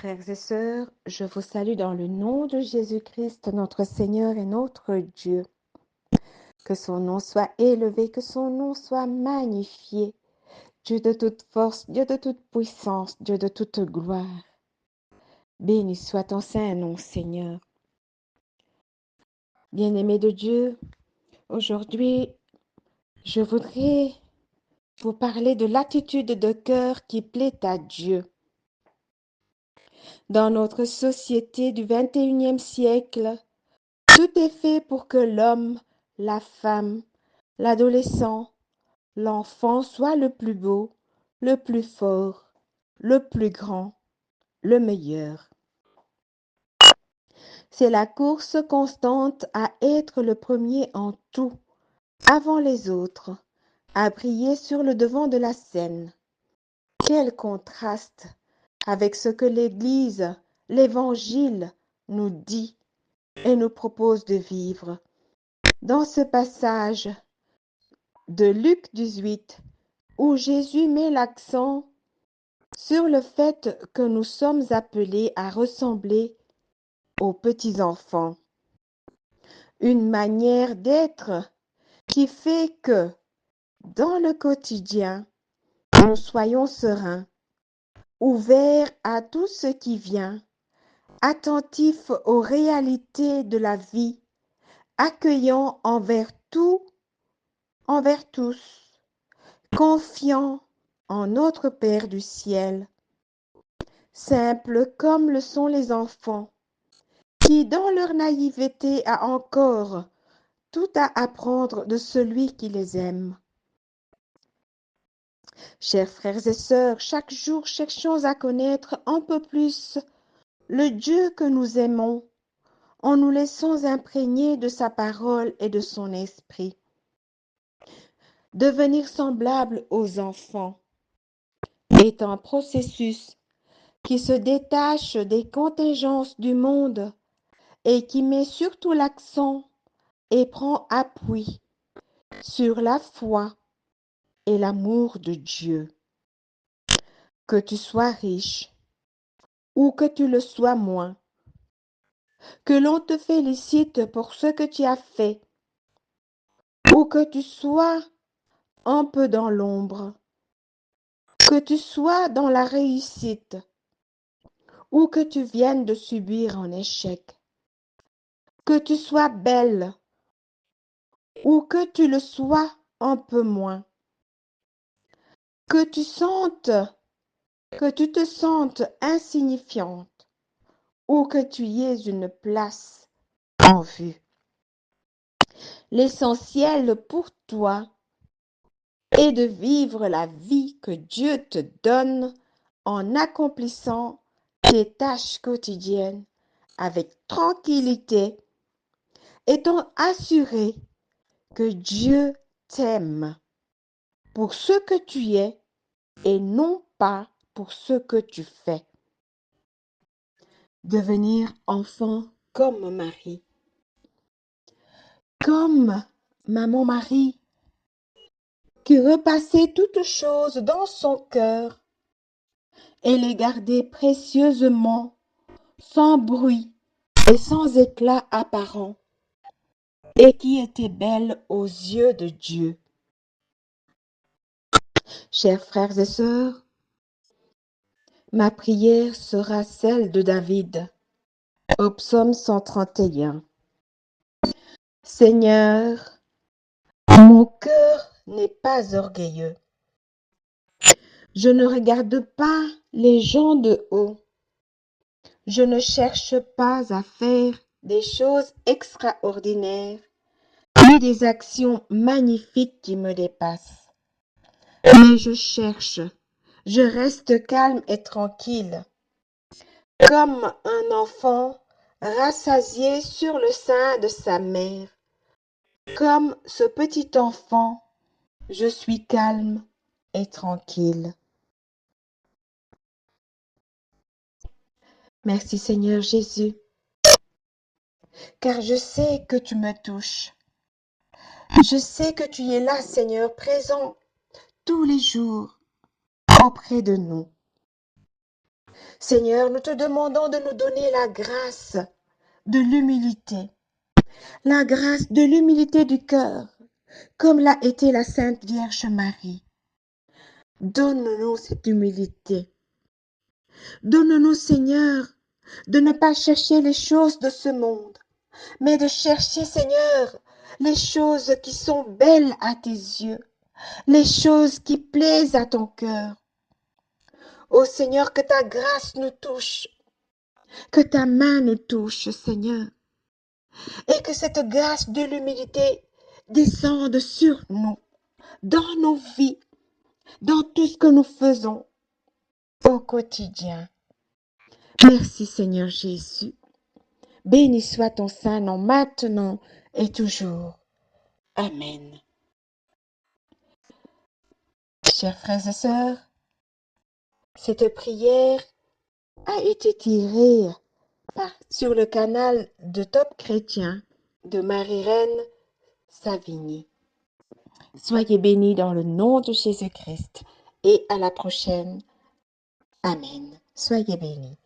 Frères et sœurs, je vous salue dans le nom de Jésus-Christ, notre Seigneur et notre Dieu. Que son nom soit élevé, que son nom soit magnifié. Dieu de toute force, Dieu de toute puissance, Dieu de toute gloire. Béni soit ton saint nom, Seigneur. Bien-aimés de Dieu, aujourd'hui, je voudrais vous parler de l'attitude de cœur qui plaît à Dieu. Dans notre société du 21e siècle, tout est fait pour que l'homme, la femme, l'adolescent, l'enfant soit le plus beau, le plus fort, le plus grand, le meilleur. C'est la course constante à être le premier en tout, avant les autres, à briller sur le devant de la scène. Quel contraste avec ce que l'Église, l'Évangile nous dit et nous propose de vivre. Dans ce passage de Luc 18, où Jésus met l'accent sur le fait que nous sommes appelés à ressembler aux petits-enfants. Une manière d'être qui fait que, dans le quotidien, nous soyons sereins, ouverts à tout ce qui vient, attentifs aux réalités de la vie, accueillants envers tout, envers tous, confiants en notre Père du ciel, simples comme le sont les enfants, qui dans leur naïveté a encore tout à apprendre de celui qui les aime. Chers frères et sœurs, chaque jour cherchons à connaître un peu plus le Dieu que nous aimons, en nous laissant imprégner de sa parole et de son esprit. Devenir semblable aux enfants est un processus qui se détache des contingences du monde et qui met surtout l'accent et prend appui sur la foi et l'amour de Dieu. Que tu sois riche ou que tu le sois moins, que l'on te félicite pour ce que tu as fait ou que tu sois un peu dans l'ombre, que tu sois dans la réussite ou que tu viennes de subir un échec, que tu sois belle ou que tu le sois un peu moins, que tu te sentes insignifiante ou que tu y aies une place en vue. L'essentiel pour toi est de vivre la vie que Dieu te donne en accomplissant tes tâches quotidiennes avec tranquillité, étant assuré que Dieu t'aime pour ce que tu es et non pas pour ce que tu fais. Devenir enfant comme Marie. Comme maman Marie, qui repassait toutes choses dans son cœur et les gardait précieusement, sans bruit et sans éclat apparent, et qui était belle aux yeux de Dieu. Chers frères et sœurs, ma prière sera celle de David, au psaume 131. Seigneur, mon cœur n'est pas orgueilleux. Je ne regarde pas les gens de haut. Je ne cherche pas à faire des choses extraordinaires, ni des actions magnifiques qui me dépassent. Mais je reste calme et tranquille, comme un enfant rassasié sur le sein de sa mère. Comme ce petit enfant, je suis calme et tranquille. Merci Seigneur Jésus, car je sais que tu me touches. Je sais que tu es là, Seigneur, présent tous les jours auprès de nous. Seigneur, nous te demandons de nous donner la grâce de l'humilité, la grâce de l'humilité du cœur, comme l'a été la Sainte Vierge Marie. Donne-nous cette humilité. Donne-nous, Seigneur, de ne pas chercher les choses de ce monde, mais de chercher, Seigneur, les choses qui sont belles à tes yeux, les choses qui plaisent à ton cœur. Ô Seigneur, que ta grâce nous touche, que ta main nous touche, Seigneur, et que cette grâce de l'humilité descende sur nous, dans nos vies, dans tout ce que nous faisons au quotidien. Merci Seigneur Jésus. Béni soit ton saint nom maintenant et toujours. Amen. Chers frères et sœurs, cette prière a été tirée sur le canal de Top Chrétien de Marie-Reine Savigny. Soyez bénis dans le nom de Jésus-Christ et à la prochaine. Amen. Soyez bénis.